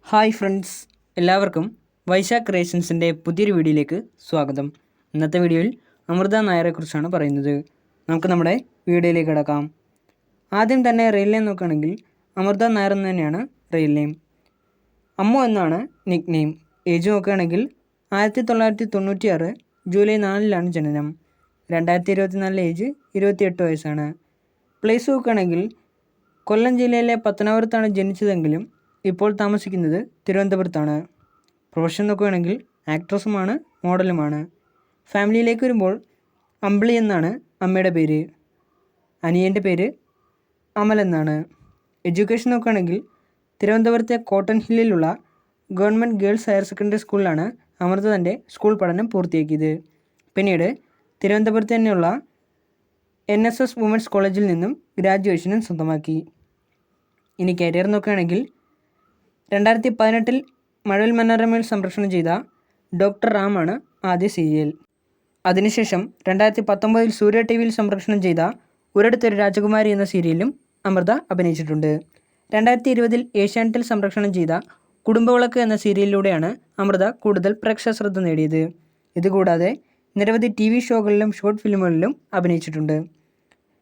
Hi friends, എല്ലാവർക്കും വൈശാഖ് ക്രിയേഷൻസിൻ്റെ പുതിയൊരു വീഡിയോയിലേക്ക് സ്വാഗതം. ഇന്നത്തെ വീഡിയോയിൽ അമൃത നായരെക്കുറിച്ചാണ് പറയുന്നത്. നമുക്ക് നമ്മുടെ വീഡിയോയിലേക്ക് കിടക്കാം. ആദ്യം തന്നെ റിയൽ നെയിം നോക്കുകയാണെങ്കിൽ അമൃത നായർ എന്ന് തന്നെയാണ് റിയൽ നെയിം. അമ്മു എന്നാണ് നിക് നെയിം. ഏജ് നോക്കുകയാണെങ്കിൽ 1996 ജൂലൈ 4 ജനനം. 2024 ഏജ് 28 വയസ്സാണ്. പ്ലേസ് നോക്കുകയാണെങ്കിൽ കൊല്ലം ജില്ലയിലെ പത്തനാപുരത്താണ് ജനിച്ചതെങ്കിലും ഇപ്പോൾ താമസിക്കുന്നത് തിരുവനന്തപുരത്താണ്. പ്രൊഫഷൻ നോക്കുകയാണെങ്കിൽ ആക്ട്രസുമാണ്, മോഡലുമാണ്. ഫാമിലിയിലേക്ക് വരുമ്പോൾ അമ്പിളി എന്നാണ് അമ്മയുടെ പേര്. അനിയൻ്റെ പേര് അമൽ എന്നാണ്. എഡ്യൂക്കേഷൻ നോക്കുകയാണെങ്കിൽ തിരുവനന്തപുരത്തെ കോട്ടൺ ഹില്ലിലുള്ള ഗവൺമെൻറ് ഗേൾസ് ഹയർ സെക്കൻഡറി സ്കൂളിലാണ് അമൃത തൻ്റെ സ്കൂൾ പഠനം പൂർത്തിയാക്കിയത്. പിന്നീട് തിരുവനന്തപുരത്ത് തന്നെയുള്ള NSS വുമൻസ് കോളേജിൽ നിന്നും ഗ്രാജുവേഷനും സ്വന്തമാക്കി. ഇനി കരിയർ നോക്കുകയാണെങ്കിൽ 2018 മഴവിൽ മനോരമയിൽ സംപ്രേഷണം ചെയ്ത ഡോക്ടർ റാമാണ് ആദ്യ സീരിയൽ. അതിനുശേഷം 2019 സൂര്യ TV സംപ്രേഷണം ചെയ്ത ഒരിടത്തൊരു രാജകുമാരി എന്ന സീരിയലിലും അമൃത അഭിനയിച്ചിട്ടുണ്ട്. 2020 ഏഷ്യാനെറ്റിൽ സംപ്രേഷണം ചെയ്ത കുടുംബവിളക്ക് എന്ന സീരിയലിലൂടെയാണ് അമൃത കൂടുതൽ പ്രേക്ഷക ശ്രദ്ധ നേടിയത്. ഇതുകൂടാതെ നിരവധി TV ഷോകളിലും ഷോർട്ട് ഫിലിമുകളിലും അഭിനയിച്ചിട്ടുണ്ട്.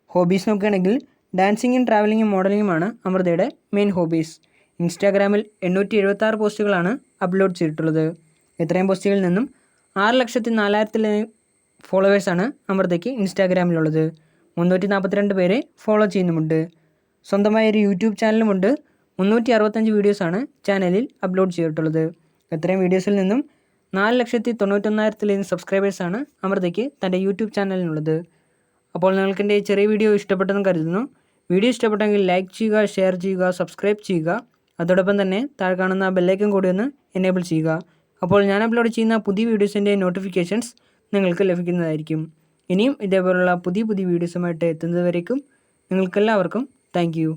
ഹോബീസ് നോക്കുകയാണെങ്കിൽ ഡാൻസിങ്ങും ട്രാവലിങ്ങും മോഡലിങ്ങുമാണ് അമൃതയുടെ മെയിൻ ഹോബീസ്. ഇൻസ്റ്റാഗ്രാമിൽ 876 പോസ്റ്റുകളാണ് അപ്ലോഡ് ചെയ്തിട്ടുള്ളത്. ഇത്രയും പോസ്റ്റുകളിൽ നിന്നും 6,04,000 ഫോളോവേഴ്സാണ് അമൃതയ്ക്ക് ഇൻസ്റ്റാഗ്രാമിലുള്ളത്. 342 പേരെ ഫോളോ ചെയ്യുന്നുമുണ്ട്. സ്വന്തമായ ഒരു യൂട്യൂബ് ചാനലുമുണ്ട്. 365 വീഡിയോസാണ് ചാനലിൽ അപ്ലോഡ് ചെയ്തിട്ടുള്ളത്. ഇത്രയും വീഡിയോസിൽ നിന്നും 4,91,000 സബ്സ്ക്രൈബേഴ്സാണ് അമൃതയ്ക്ക് തൻ്റെ യൂട്യൂബ് ചാനലിനുള്ളത്. അപ്പോൾ നിങ്ങൾക്ക് എൻ്റെ ചെറിയ വീഡിയോ ഇഷ്ടപ്പെട്ടെന്ന് കരുതുന്നു. വീഡിയോ ഇഷ്ടപ്പെട്ടെങ്കിൽ ലൈക്ക് ചെയ്യുക, ഷെയർ ചെയ്യുക, സബ്സ്ക്രൈബ് ചെയ്യുക. അതോടൊപ്പം തന്നെ താഴെ കാണുന്ന ബെല്ലൈക്കൺ കൂടി ഒന്ന് എനേബിൾ ചെയ്യുക. അപ്പോൾ ഞാൻ അപ്ലോഡ് ചെയ്യുന്ന പുതിയ വീഡിയോസിൻ്റെ നോട്ടിഫിക്കേഷൻസ് നിങ്ങൾക്ക് ലഭിക്കുന്നതായിരിക്കും. ഇനിയും ഇതേപോലുള്ള പുതിയ വീഡിയോസുമായിട്ട് എത്തുന്നതുവരേക്കും നിങ്ങൾക്കെല്ലാവർക്കും താങ്ക് യു.